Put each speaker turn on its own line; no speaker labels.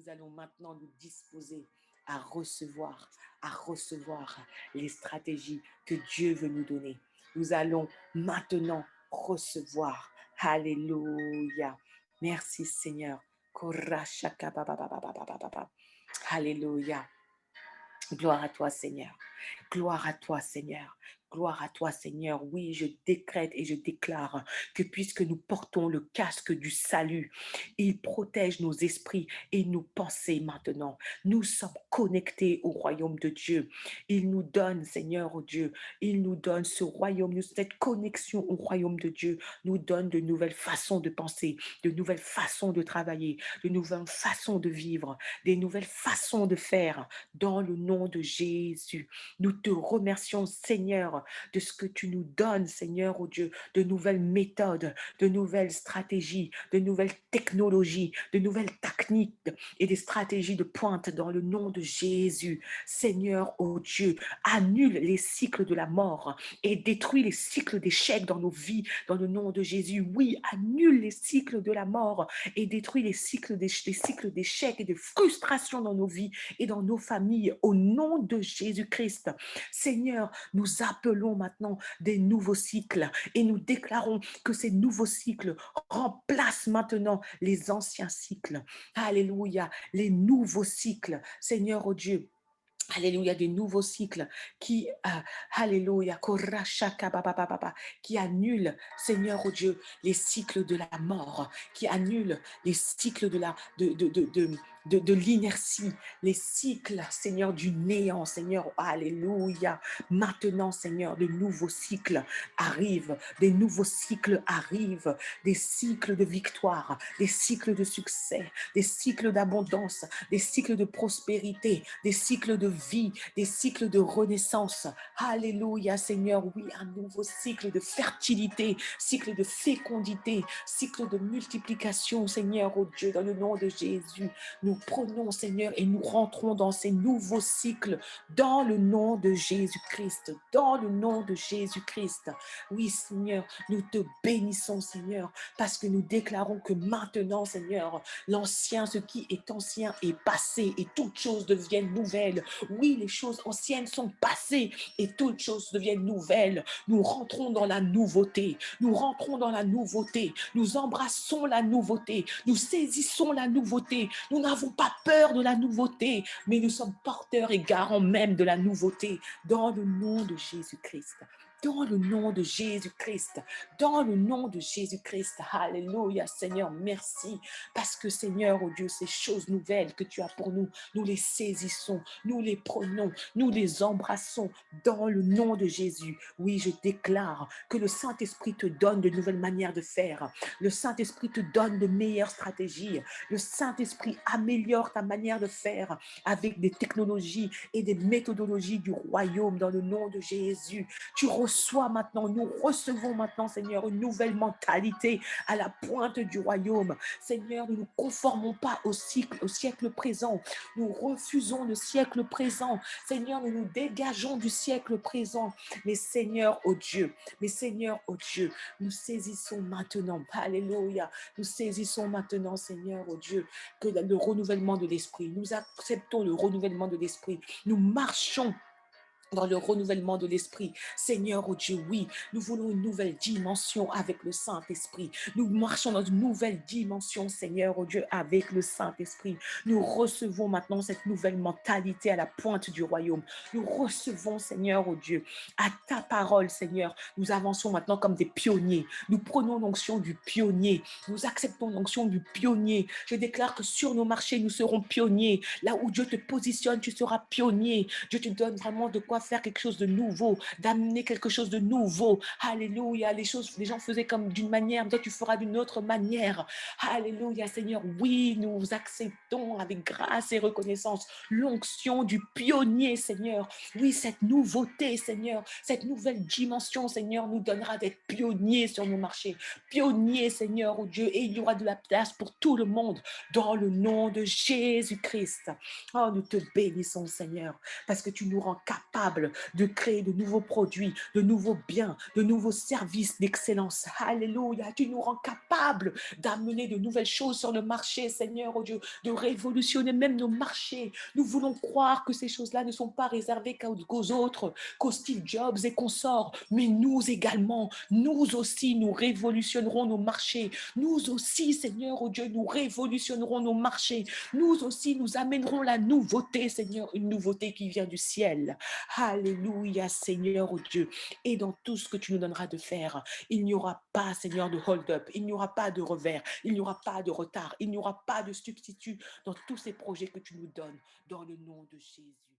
nous allons maintenant nous disposer à recevoir les stratégies que Dieu veut nous donner. Nous allons maintenant recevoir. Alléluia. Merci Seigneur. Alléluia. Gloire à toi, Seigneur. Gloire à toi, Seigneur. Gloire à toi, Seigneur. Oui, je décrète et je déclare que puisque nous portons le casque du salut, il protège nos esprits et nos pensées maintenant. Nous sommes connectés au royaume de Dieu. Il nous donne, Seigneur, oh Dieu, il nous donne ce royaume, cette connexion au royaume de Dieu nous donne de nouvelles façons de penser, de nouvelles façons de travailler, de nouvelles façons de vivre, des nouvelles façons de faire dans le nom de Jésus. Nous te remercions, Seigneur, de ce que tu nous donnes, Seigneur, oh Dieu, de nouvelles méthodes, de nouvelles stratégies, de nouvelles technologies, de nouvelles techniques et des stratégies de pointe dans le nom de Jésus. Seigneur, oh Dieu, annule les cycles de la mort et détruis les cycles d'échec dans nos vies dans le nom de Jésus. Oui, annule les cycles de la mort et détruis les cycles d'échec et de frustration dans nos vies et dans nos familles au nom de Jésus-Christ. Seigneur, nous appelons maintenant des nouveaux cycles et nous déclarons que ces nouveaux cycles remplacent maintenant les anciens cycles. Alléluia, les nouveaux cycles. Seigneur, oh Dieu, alléluia, des nouveaux cycles qui, alléluia, qui annulent, Seigneur, oh Dieu, les cycles de la mort, qui annulent les cycles de l'inertie, les cycles, Seigneur, du néant, Seigneur, alléluia. Maintenant, Seigneur, de nouveaux cycles arrivent, des nouveaux cycles arrivent, des cycles de victoire, des cycles de succès, des cycles d'abondance, des cycles de prospérité, des cycles de vie, des cycles de renaissance. Alléluia, Seigneur, oui, un nouveau cycle de fertilité, cycle de fécondité, cycle de multiplication, Seigneur, oh Dieu, dans le nom de Jésus. Nous prenons, Seigneur, et nous rentrons dans ces nouveaux cycles dans le nom de Jésus-Christ, dans le nom de Jésus-Christ. Oui, Seigneur, nous te bénissons, Seigneur, parce que nous déclarons que maintenant, Seigneur, l'ancien, ce qui est ancien est passé et toutes choses deviennent nouvelles. Oui, les choses anciennes sont passées et toutes choses deviennent nouvelles. Nous rentrons dans la nouveauté. Nous rentrons dans la nouveauté. Nous embrassons la nouveauté. Nous saisissons la nouveauté. Nous n'avons pas peur de la nouveauté, mais nous sommes porteurs et garants même de la nouveauté dans le nom de Jésus-Christ. Dans le nom de Jésus-Christ, dans le nom de Jésus-Christ, alléluia, Seigneur, merci, parce que Seigneur, oh Dieu, ces choses nouvelles que tu as pour nous, nous les saisissons, nous les prenons, nous les embrassons dans le nom de Jésus. Oui, je déclare que le Saint-Esprit te donne de nouvelles manières de faire, le Saint-Esprit te donne de meilleures stratégies, le Saint-Esprit améliore ta manière de faire avec des technologies et des méthodologies du royaume dans le nom de Jésus. Tu reçois maintenant, nous recevons maintenant, Seigneur, une nouvelle mentalité à la pointe du royaume. Seigneur, nous ne nous conformons pas au siècle présent. Nous refusons le siècle présent. Seigneur, nous nous dégageons du siècle présent. Mais Seigneur, oh Dieu, nous saisissons maintenant, alléluia, nous saisissons maintenant, Seigneur, oh Dieu, que le renouvellement de l'esprit, nous acceptons le renouvellement de l'esprit, nous marchons dans le renouvellement de l'esprit. Seigneur, oh Dieu, oui, nous voulons une nouvelle dimension avec le Saint-Esprit. Nous marchons dans une nouvelle dimension, Seigneur, oh Dieu, avec le Saint-Esprit. Nous recevons maintenant cette nouvelle mentalité à la pointe du royaume. Nous recevons, Seigneur, oh Dieu, à ta parole, Seigneur. Nous avançons maintenant comme des pionniers. Nous prenons l'onction du pionnier. Nous acceptons l'onction du pionnier. Je déclare que sur nos marchés, nous serons pionniers. Là où Dieu te positionne, tu seras pionnier. Dieu te donne vraiment de quoi faire quelque chose de nouveau, d'amener quelque chose de nouveau. Alléluia. Les gens faisaient comme d'une manière, toi tu feras d'une autre manière. Alléluia, Seigneur. Oui, nous acceptons avec grâce et reconnaissance l'onction du pionnier, Seigneur. Oui, cette nouveauté, Seigneur, cette nouvelle dimension, Seigneur, nous donnera d'être pionniers sur nos marchés. Pionniers, Seigneur, oh Dieu, et il y aura de la place pour tout le monde dans le nom de Jésus-Christ. Oh, nous te bénissons, Seigneur, parce que tu nous rends capables capables de créer de nouveaux produits, de nouveaux biens, de nouveaux services d'excellence. Alléluia. Tu nous rends capables d'amener de nouvelles choses sur le marché, Seigneur, oh Dieu, de révolutionner même nos marchés. Nous voulons croire que ces choses-là ne sont pas réservées qu'aux autres, qu'aux Steve Jobs et consorts, mais nous également, nous aussi, nous révolutionnerons nos marchés. Nous aussi, Seigneur, oh Dieu, nous révolutionnerons nos marchés. Nous aussi, nous amènerons la nouveauté, Seigneur, une nouveauté qui vient du ciel. Alléluia, Seigneur, oh Dieu. Et dans tout ce que tu nous donneras de faire, il n'y aura pas, Seigneur, de hold-up, il n'y aura pas de revers, il n'y aura pas de retard, il n'y aura pas de substitut dans tous ces projets que tu nous donnes, dans le nom de Jésus.